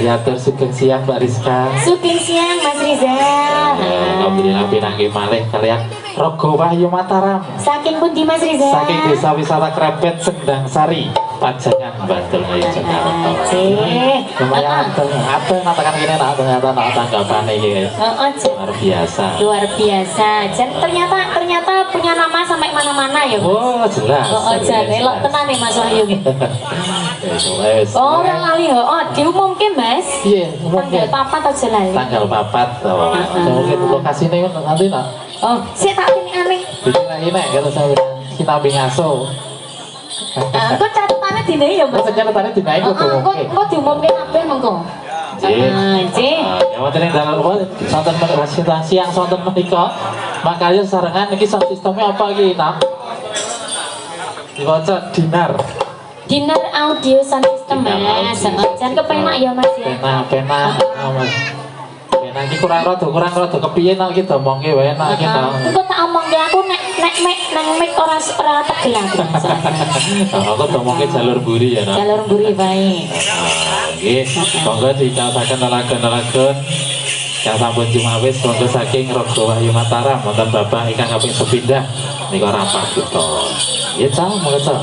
Ngatur sugeng siang Mbak Rizka. Sugeng siang Mas Riza. Alhamdulillah pinanggih malih kalian Rogo Wahyu Mataram. Saking pundi Mas Riza? Saking Desa Wisata Krepet Sendang Sari, Pajangan, Bantul Ayu Jakarta. Lumayan apa natakan ini ternyata tanggapan ini luar biasa. Luar biasa. Jadi ternyata punya nama sampai mana-mana ya. Oh jelas. Jadi elok tenan nih Mas Wahyu. Oh orang lali diumumkan Mas. Iya. Tanggal papat aja lali. Tanggal papat. Mungkin lokasinya nanti nak. Oh, saya tak ini aneh. Ini kalau saya kita bingaso. Kok catatannya dinaik ya Mas? Catatannya dinaik kok. Kok diumumkan apa monggo? Nggih. Ya wonten ing dalam apa sonten siang sonten menika makarya sarengan iki sound sistemnya apa iki, Nak? Diwaca dinar. Dinar audio sound system Mas. Jan kepenak ya Mas ya. Penak. Mas. Penak iki kurang rada kepiye nak iki domongke wae nak iki ta. Engko tak omongke aku nek nang mic ora tegel aku. Aku domongke jalur buri ya, Nak. Jalur mburi wae. Nggih, monggo dicaosaken lagu-lagu yang sampun jumawis monggo saking Raga Wahyu Mataram wonten Bapak ingkang kaping sepindhah nika rapat kita. Ya Cak, monggo Cak.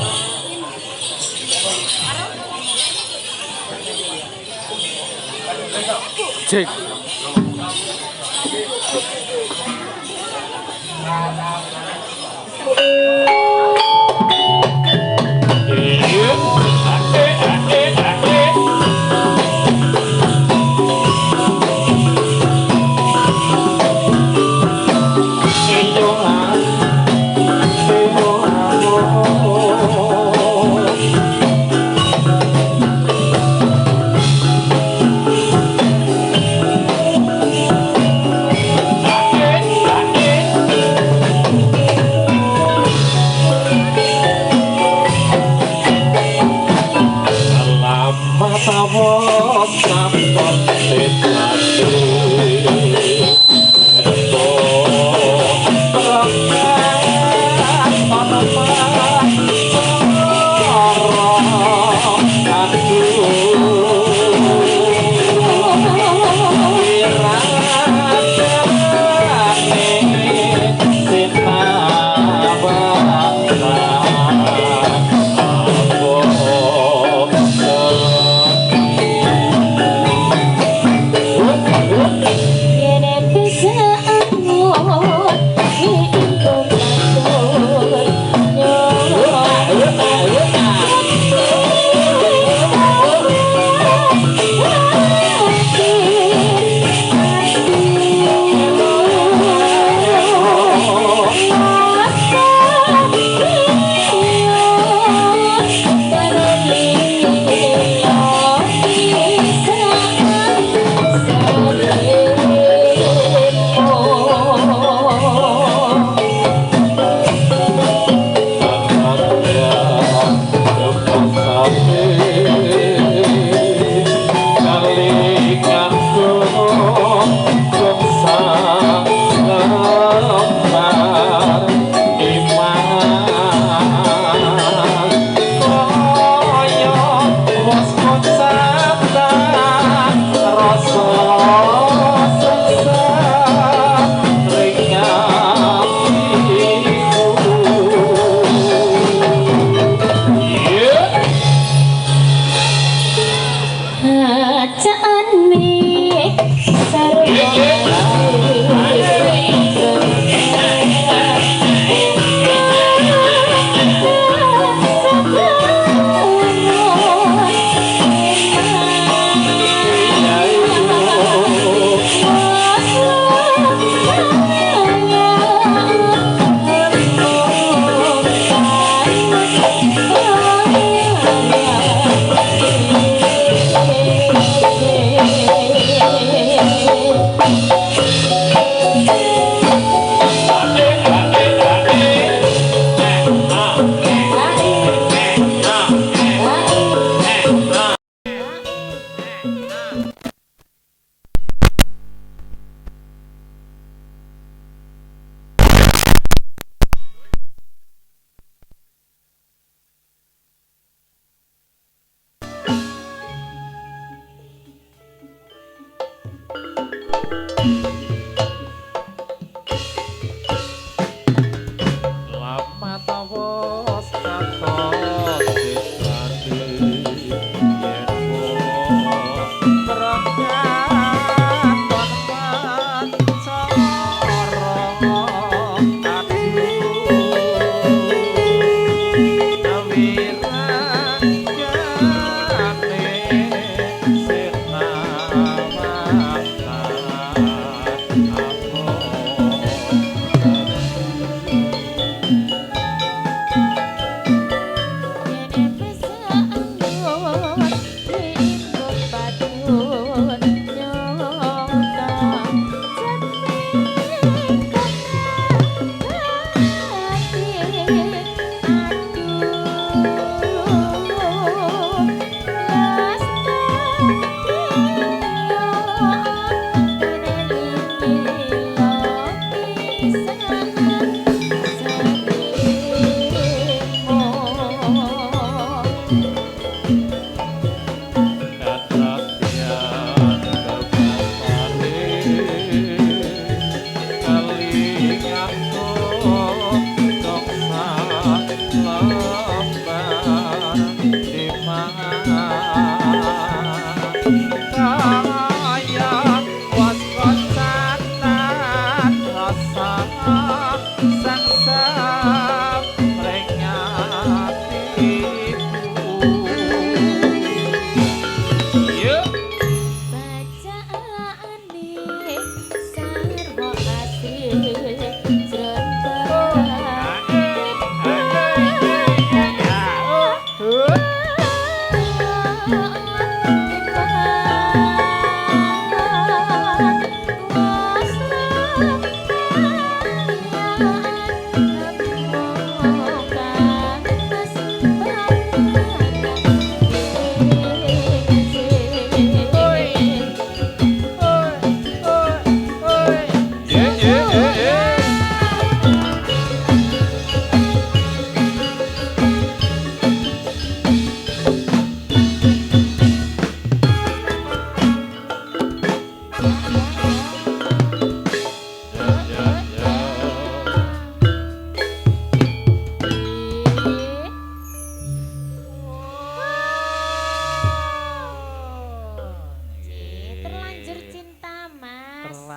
Cek.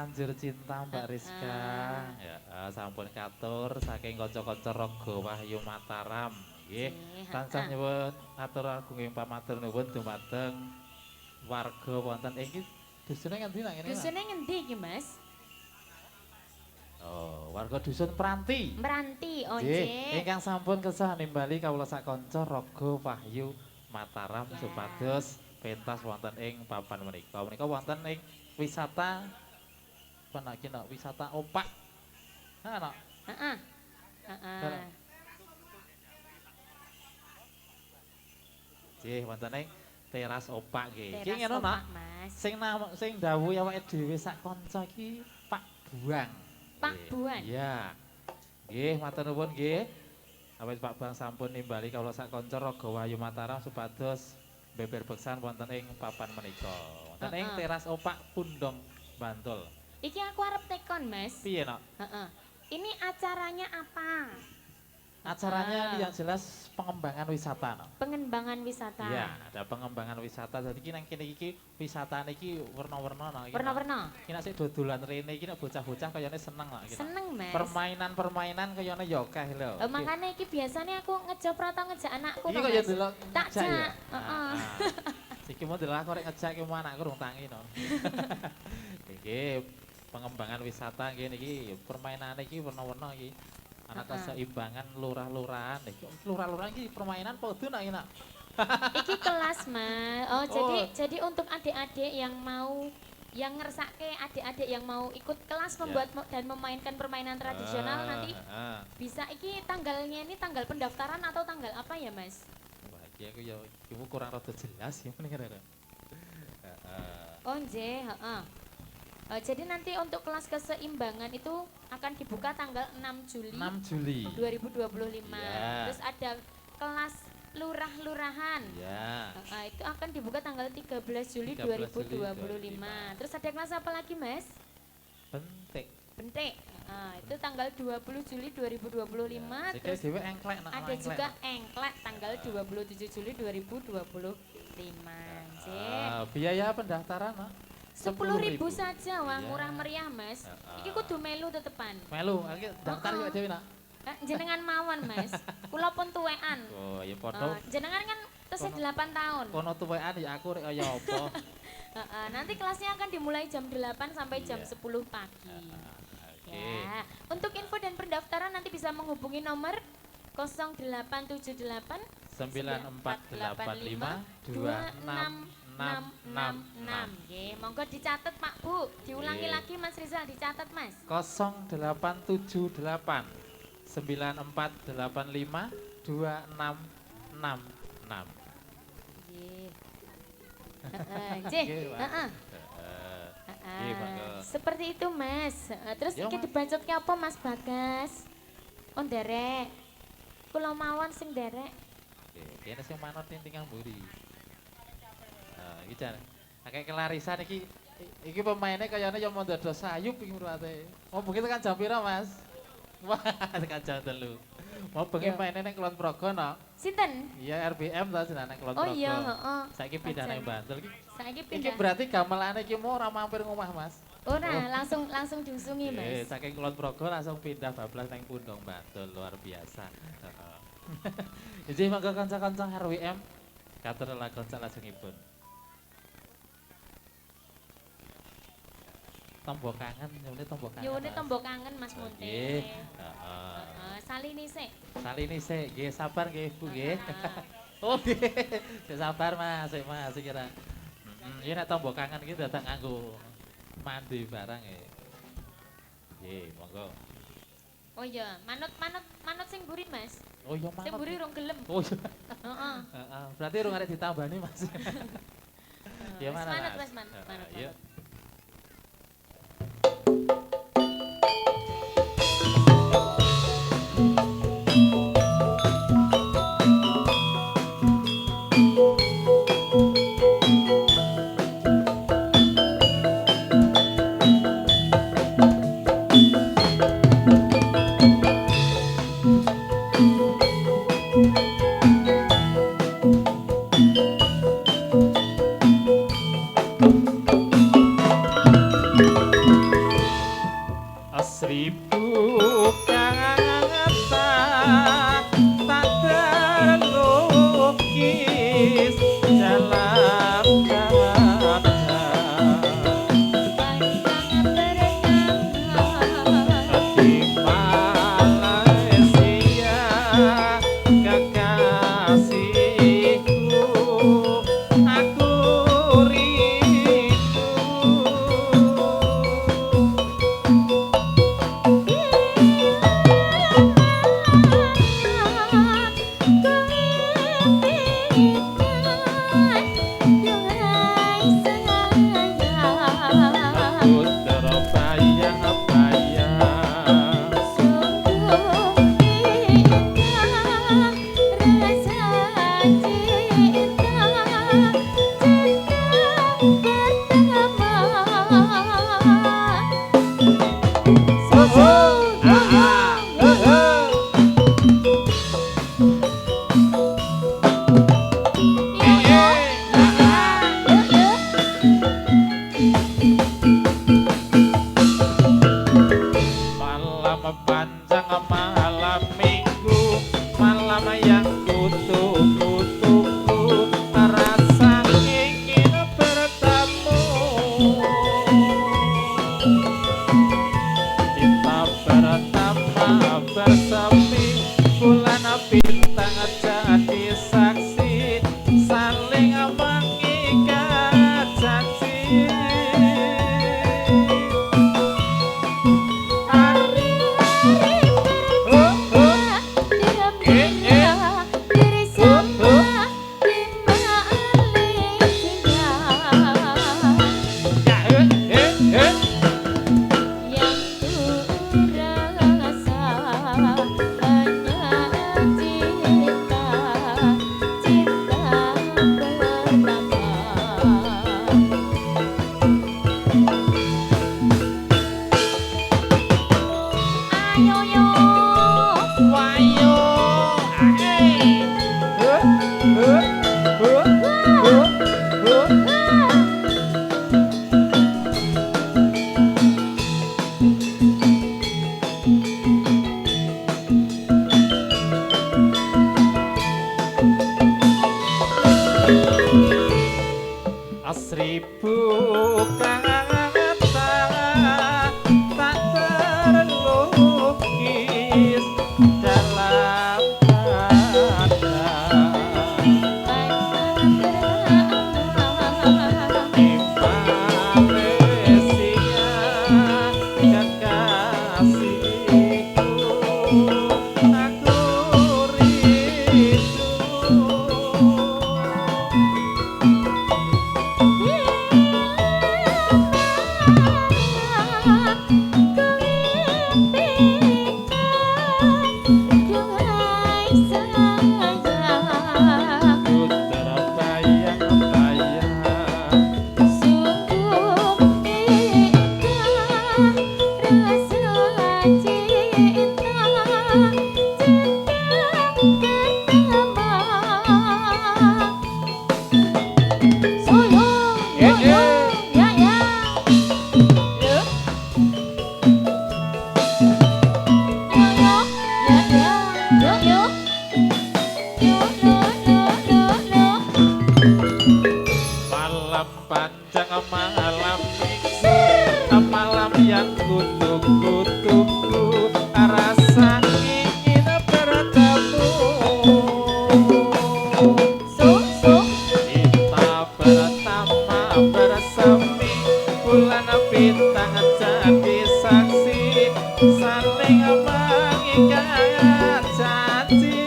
terlanjur cinta Mbak Rizka. Ya, sampun katur saking kanca-kanca Raga Wahyu Mataram. Nggih, tansah nyuwun atur agunging pamatur nuwun dumateng warga wonten iki dusune ngendi nak ngene? Dusune ngendi iki, Mas? Oh, warga dusun Pranti. Meranti, oh Nggih, nggih. ingkang sampun kesah nimbali kawula sak kanca Raga Wahyu Mataram Ya. supados pentas wonten ing papan menika. Menika wonten ing wisata penaki nak wisata opak. Nah, nak. Heeh. Heeh. Nggih, wonten ing teras opak nggih. Iki Teras ngono nak. opak, Mas. Sing dawuhi awake dhewe sak kanca iki Pak Buang. Pak Nggih. Buan. Iya. Nggih, matur nuwun nggih. Awit Pak Buang sampun nimbali kawula sak kanca Raga Wahyu Mataram supados beber beksan wonten ing papan menika. Wonten ing teras opak Pundong Bantul. Iki aku arep tekon, Mas. Piye, Nak? Heeh. Ini acaranya apa? Acaranya yang jelas pengembangan wisata, Nak. Pengembangan wisata. Iya, ada pengembangan wisata. Jadi iki nang kene iki wisatane iki warna-warna, Nak. Iki, Nak. Warna-warna. Iki nek sik dodolan rene iki nek bocah-bocah kayane seneng, Nak. Iki, Nak. Seneng, Mas. Permainan-permainan kayane ya akeh lho. Makanya iki biasanya aku ngejak atau ngejak anakku Iki toh, kok ya Mas. delok Tak ngejak ya? jak. Heeh. Iki mau delok aku rek ngejak ki mau anakku rung tangi no. Iki pengembangan wisata nggih niki permainane iki warna-warna iki. Ana keseimbangan lurah-lurahan. Iki lurah-lurahan iki permainan podo nak enak. Iki kelas, Mas. Oh, jadi untuk adik-adik yang mau yang ngersake adik-adik yang mau ikut kelas membuat dan memainkan permainan tradisional nanti bisa iki tanggalnya ini tanggal pendaftaran atau tanggal apa ya, Mas? Wah, iki aku ya iku kurang rada jelas ya meneh kira. Oh, nggih, heeh. Jadi nanti untuk kelas keseimbangan itu akan dibuka tanggal 6 Juli 6 Juli 2025. Ya. Terus ada kelas lurah-lurahan. Ya. Itu akan dibuka tanggal 13 Juli 13 2025. Terus ada kelas apa lagi, Mas? Penting. Bentik. Itu tanggal 20 Juli 2025. Jadi Terus dhewe engklek nak. ada juga engklek tanggal 27 Juli 2025. Biaya pendaftaran nak? 10.000 saja, wah Iya. murah meriah, Mas. Iki kudu melu tetepan. Melu, iki daftar yo dhewe nak. Jenengan mawon, Mas. Kula pun tuwekan. Oh, ya padha. Jenengan kan tesih 8 tahun. Kono tuwekan ya aku rek kaya apa. Nanti kelasnya akan dimulai jam 8 sampai jam 10 pagi. Ya. Untuk info dan pendaftaran nanti bisa menghubungi nomor 0878 9485 2666. Nggih, monggo dicatat Pak Bu. Diulangi lagi Mas Rizal, dicatat Mas. 0878 9485 2666. Nggih. Nggih, heeh. Seperti itu Mas. Terus iki dibacotke apa Mas Bagas? Oh nderek. Kula mawon sing nderek. Nggih, kene sing manut tintingang mburi. Iki jan. Akeh kelarisan iki pemainnya kayaknya yang mau dados sayup iki mrate. Mau begitu kan jam pira, Mas? Wah, tekan jam 3. Mau pengen mainnya ning Kulon Progo no? Sinten? Iya RBM ta jenenge Kulon Oh Progo. iya, heeh. Saiki pindah nang Bantul iki. Saiki Iki pindah. berarti gamelane iki mau ora mampir ngomah, Mas. Ora, langsung diusungi Mas. Saking Kulon Progo langsung pindah bablas nang Pundong Bantul, luar biasa. Heeh. Jadi mangga kanca-kanca RWM katur lakon salajengipun. Tombok kangen, nyuwune tombok kangen. Nyuwune Mas. tombok kangen Mas Munte. Nggih. Salini sik. Salini sik, nggih sabar nggih Bu nggih. Heeh. Oh nggih. Sik sabar Mas, sik Mas kira. Iya nek tombok kangen iki datang nganggo mandi barang nggih. Nggih, monggo. Oh iya, manut sing mburi Mas. Oh iya Sing manut. mburi rong gelem. Oh iya. Heeh. Heeh. Berarti rung arek ditambani Mas. Ya mana Manut Mas? Mas, manut. Iya. Seribu kata tak terlukis dalam kaca di Malaysia kekasihku aku rindu. Malam panjang malam minggu, malam yang kutu-kutuku, rasa ingin bertemu. Kita pertama bersemi, bulan bintang jadi saksi, saling mengikat janji. Seribu kata tak terlukis dalam kaca di Malaysia kekasihku aku rindu. Malam panjang malam minggu, malam yang kutu-kutuku, rasa ingin bertemu. Kita pertama bersemi, bulan bintang jadi saksi, saling mengikat janji.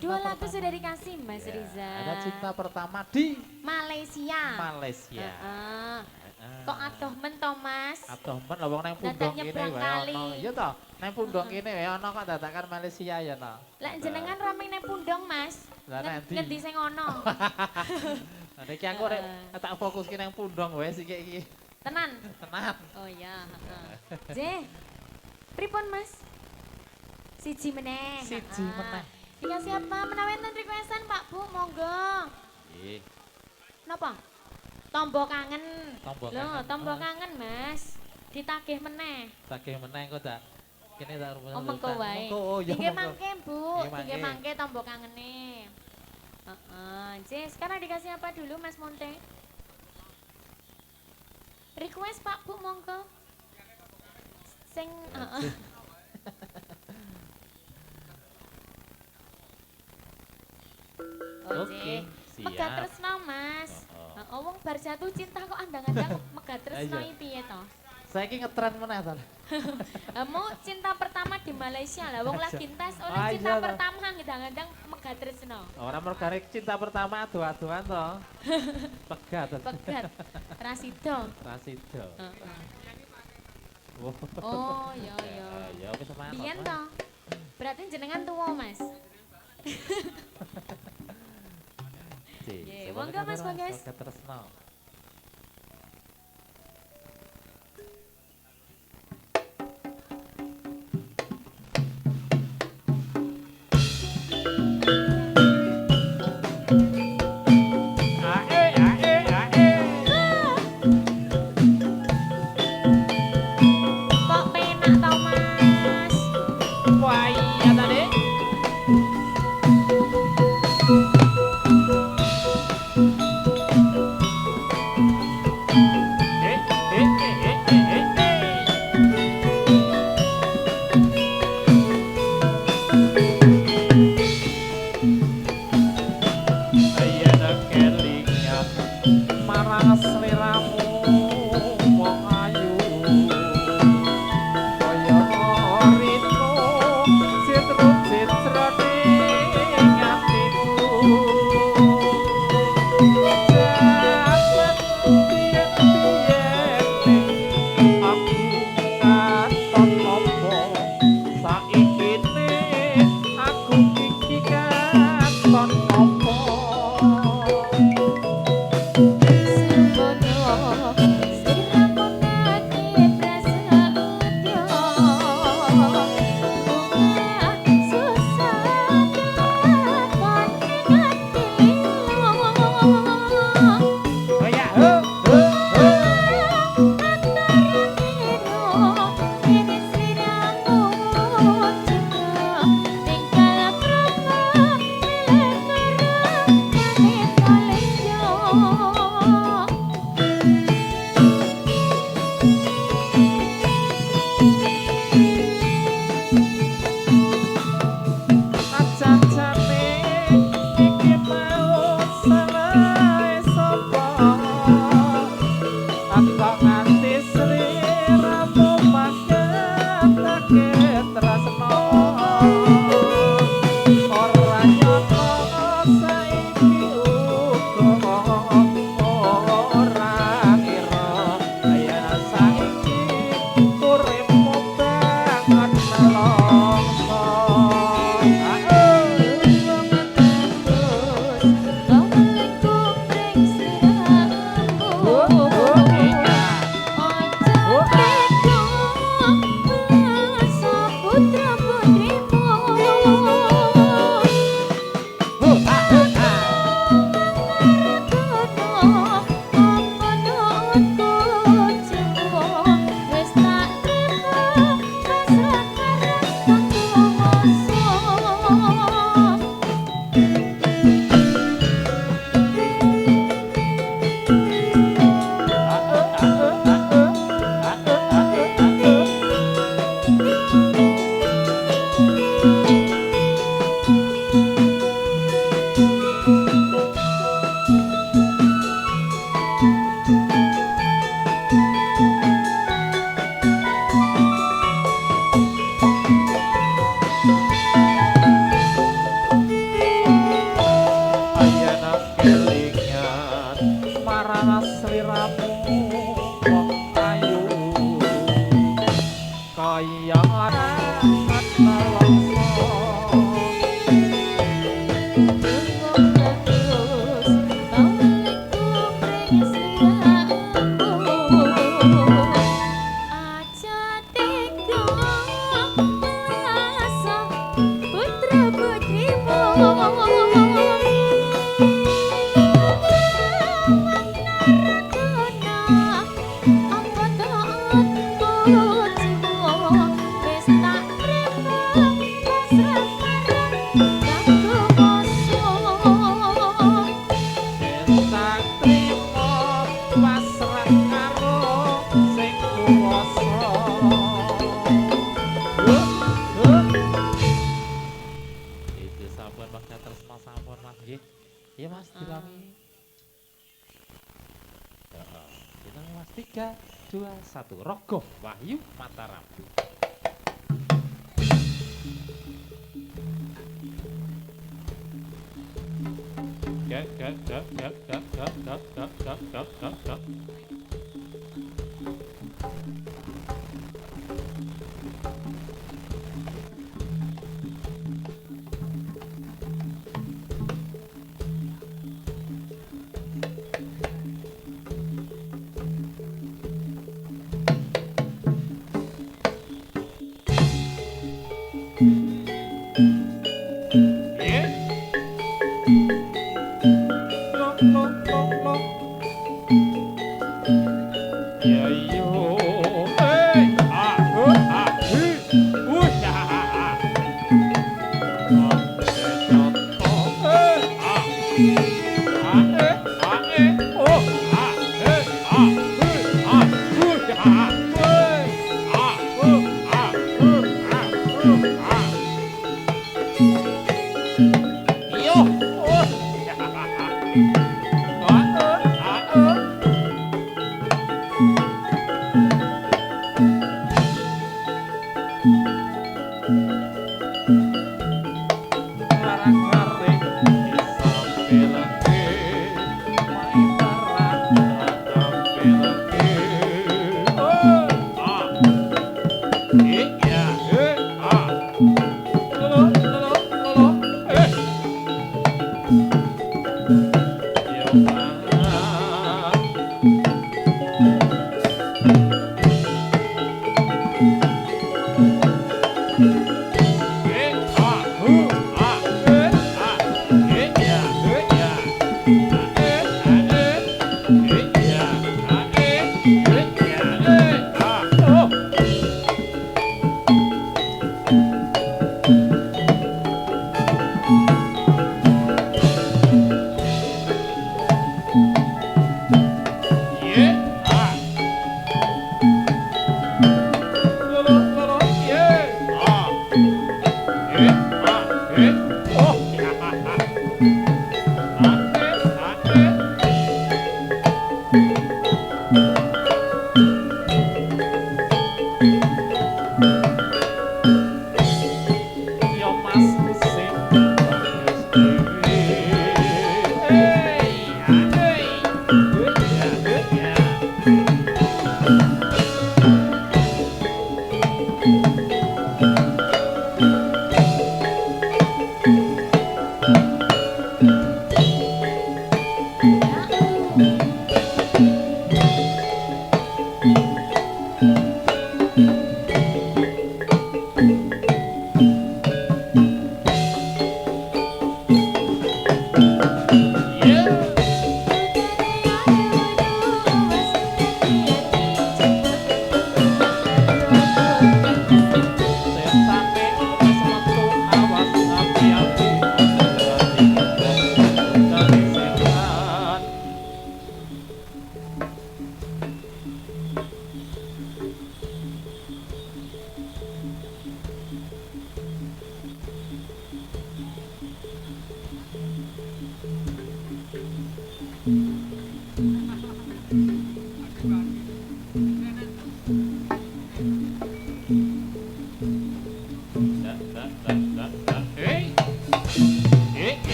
Dua lagu sudah dikasih Mas Ya, Riza. ada cinta pertama di Malaysia. Malaysia. Kok ada adoh men to Mas. Aduh men lha wong nang Dadak pundong kene nyebrang wae kali. ono. Iya to, nang pundong kene wae ono kok dadakan Malaysia ya to. Lek jenengan rame nang pundong Mas. Lah nanti. Ngendi sing ono? Nah, iki aku rek tak fokuske nang pundong wae sik iki. Tenan. Tenan. Oh iya, heeh. J. Pripun Mas? Siji meneh. Siji Heeh. meneh. Dikasih apa? Menawi enten requestan Pak Bu, monggo. Nggih. Napa? Tombol kangen. Tombol Loh, kangen. tombol kangen Mas. Ditagih meneh. Tagih meneh kok dak. Kene tak rumus. Oh mengko wae. Oh iya. Nggih mangke Bu, Nggih, nggih mangke. mangke tombol kangene. Heeh. J, sekarang dikasih apa dulu Mas Monte? Request Pak Bu monggo. Sing heeh. Oke, Megah siap. tresno Mas. Oh. Heeh, wong bar jatuh cinta kok andang-andang megah tresno Iya. iki piye to? Saiki ngetren meneh to. Mau cinta pertama di Malaysia lah, wong lagi tes oleh Ah, cinta iya, toh. pertama ngedang-ngedang megah tresno. Ora mergane cinta pertama adu-aduan to. Pegat. Pegat. Rasido. Rasido. Heeh. Oh. Oh, iya iya. Ya wis semangat. Biyen to. Berarti jenengan tuwa, Mas. Nggih, monggo, Mas, monggo, Mas. Tresno. Ae ae ae. Kok penak to, Mas? Wah iya tadi. Ayo nak kelingan marang seliramu wong ayu kaya rino citrut-citrone ngatiku jaman biyen-biyen aku katon apa saikine aku iki katon apa Sembodo sliramu nate prasetyo. Bunga susah kon ngati lo. Oh ya, ho, ho, ho. Acan-cane iki mau salahe sapa aku nganti sliramu magetake tresno ora nyoto saiki uga ora kira yen saiki uripmu banget nelongso Putra putrimu Ayeuna kelingan marang sliramu wong Rogo Wahyu Mataram.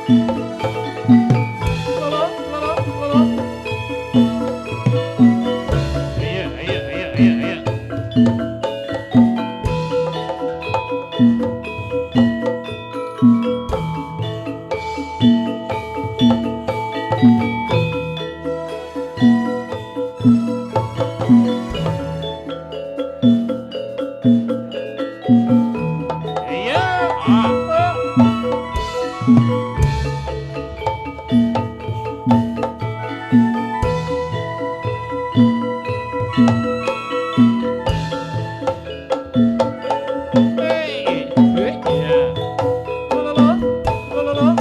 Lolo, lolo, lolo. Ayo, ayo, ayo, ayo, ayo. Ayo, Hey, iya. Lolo, lolo, lolo.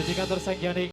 Jadi kantor Sangyani